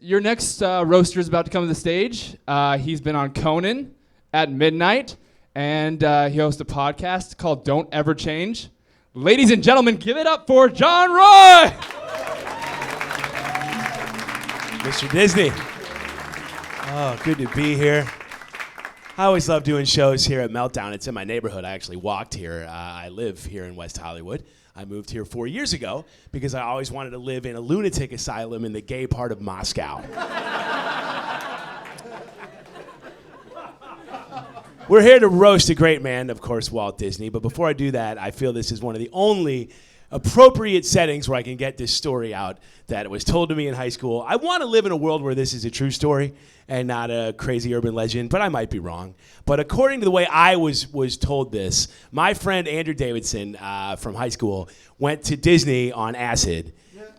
your next roaster is about to come to the stage. He's been on Conan at midnight, and he hosts a podcast called Don't Ever Change. Ladies and gentlemen, give it up for John Roy! Mr. Disney. Oh, good to be here. I always love doing shows here at Meltdown. It's in my neighborhood. I actually walked here. I live here in West Hollywood. I moved here 4 years ago because I always wanted to live in a lunatic asylum in the gay part of Moscow. We're here to roast a great man, of course, Walt Disney. But before I do that, I feel this is one of the only appropriate settings where I can get this story out that was told to me in high school. I want to live in a world where this is a true story and not a crazy urban legend, but I might be wrong. But according to the way I was told this, my friend Andrew Davidson from high school went to Disney on acid,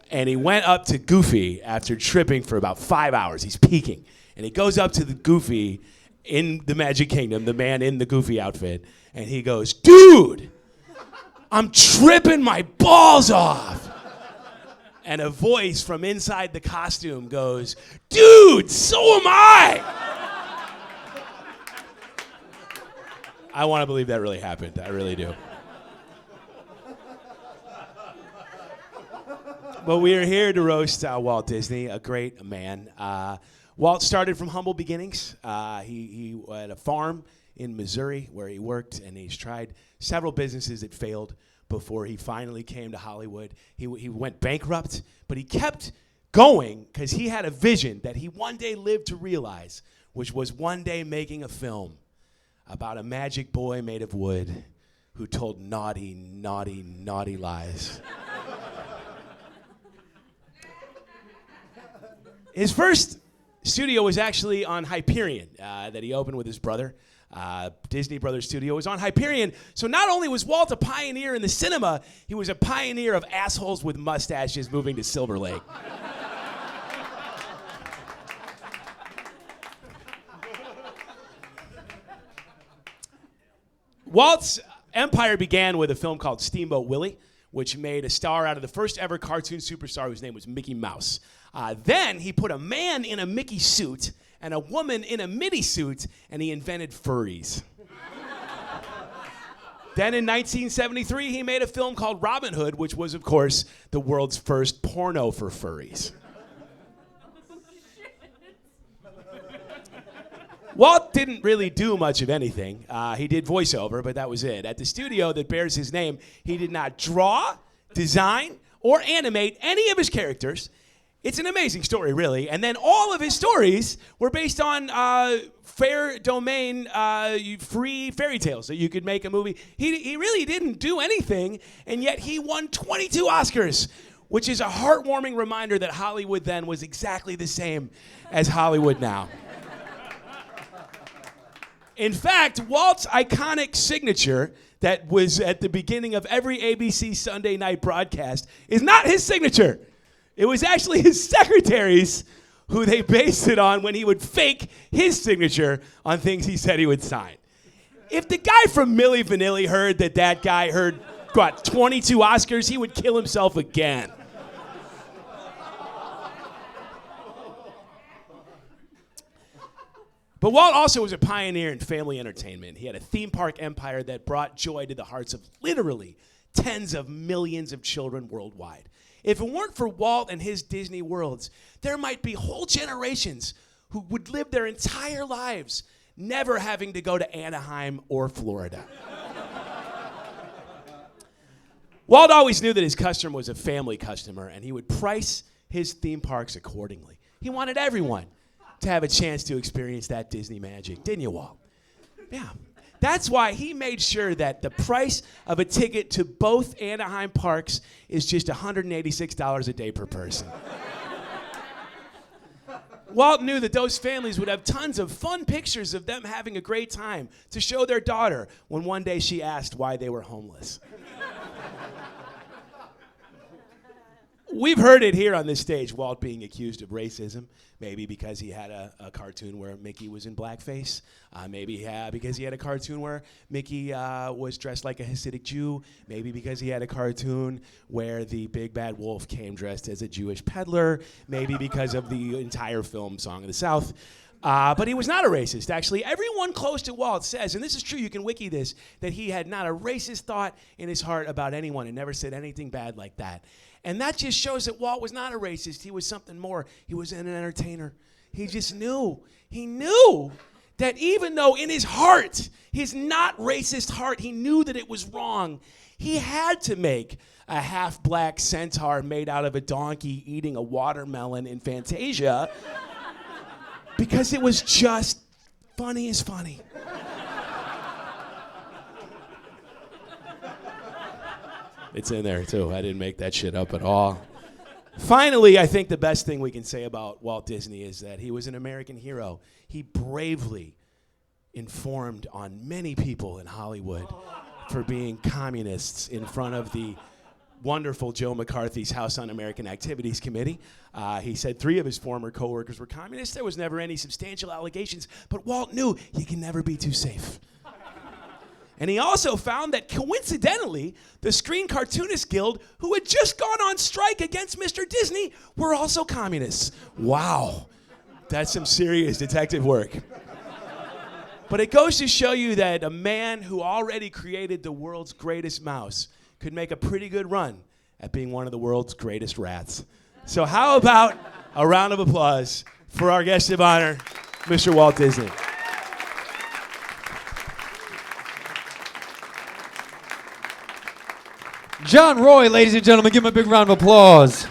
and he went up to Goofy after tripping for about 5 hours. He's peaking, and he goes up to the Goofy in the Magic Kingdom, the man in the Goofy outfit, and he goes, "Dude, I'm tripping my balls off." And a voice from inside the costume goes, "Dude, so am I." I want to believe that really happened. I really do. But we are here to roast Walt Disney, a great man. Walt started from humble beginnings. He had a farm in Missouri where he worked, and he's tried several businesses that failed before he finally came to Hollywood. He went bankrupt, but he kept going because he had a vision that he one day lived to realize, which was one day making a film about a magic boy made of wood who told naughty, naughty, naughty lies. His first studio was actually on Hyperion that he opened with his brother. Disney Brothers Studio was on Hyperion. So not only was Walt a pioneer in the cinema, he was a pioneer of assholes with mustaches moving to Silver Lake. Walt's empire began with a film called Steamboat Willie, which made a star out of the first ever cartoon superstar whose name was Mickey Mouse. Then he put a man in a Mickey suit and a woman in a Minnie suit, and he invented furries. Then in 1973, he made a film called Robin Hood, which was, of course, the world's first porno for furries. Walt didn't really do much of anything. He did voiceover, but that was it. At the studio that bears his name, he did not draw, design, or animate any of his characters. It's an amazing story, really. And then all of his stories were based on fair domain, free fairy tales that you could make a movie. He really didn't do anything, and yet he won 22 Oscars, which is a heartwarming reminder that Hollywood then was exactly the same as Hollywood now. In fact, Walt's iconic signature that was at the beginning of every ABC Sunday night broadcast is not his signature. It was actually his secretaries who they based it on when he would fake his signature on things he said he would sign. If the guy from Milli Vanilli heard that guy got 22 Oscars, he would kill himself again. But Walt also was a pioneer in family entertainment. He had a theme park empire that brought joy to the hearts of literally tens of millions of children worldwide. If it weren't for Walt and his Disney worlds, there might be whole generations who would live their entire lives never having to go to Anaheim or Florida. Walt always knew that his customer was a family customer, and he would price his theme parks accordingly. He wanted everyone to have a chance to experience that Disney magic, didn't you, Walt? Yeah. That's why he made sure that the price of a ticket to both Anaheim parks is just $186 a day per person. Walt knew that those families would have tons of fun pictures of them having a great time to show their daughter when one day she asked why they were homeless. We've heard it here on this stage, Walt being accused of racism, maybe because he had a cartoon where Mickey was in blackface, maybe because he had a cartoon where Mickey was dressed like a Hasidic Jew, maybe because he had a cartoon where the big bad wolf came dressed as a Jewish peddler, maybe because of the entire film Song of the South. But he was not a racist, actually. Everyone close to Walt says, and this is true, you can wiki this, that he had not a racist thought in his heart about anyone and never said anything bad like that. And that just shows that Walt was not a racist. He was something more. He was an entertainer. He just knew. He knew that even though in his heart, his not racist heart, he knew that it was wrong, he had to make a half-black centaur made out of a donkey eating a watermelon in Fantasia because it was just funny as funny. It's in there, too. I didn't make that shit up at all. Finally, I think the best thing we can say about Walt Disney is that he was an American hero. He bravely informed on many people in Hollywood for being communists in front of the wonderful Joe McCarthy's House Un-American Activities Committee. He said 3 of his former coworkers were communists. There was never any substantial allegations, but Walt knew you can never be too safe. And he also found that, coincidentally, the Screen Cartoonists Guild, who had just gone on strike against Mr. Disney, were also communists. Wow. That's some serious detective work. But it goes to show you that a man who already created the world's greatest mouse could make a pretty good run at being one of the world's greatest rats. So how about a round of applause for our guest of honor, Mr. Walt Disney. John Roy, ladies and gentlemen, give him a big round of applause.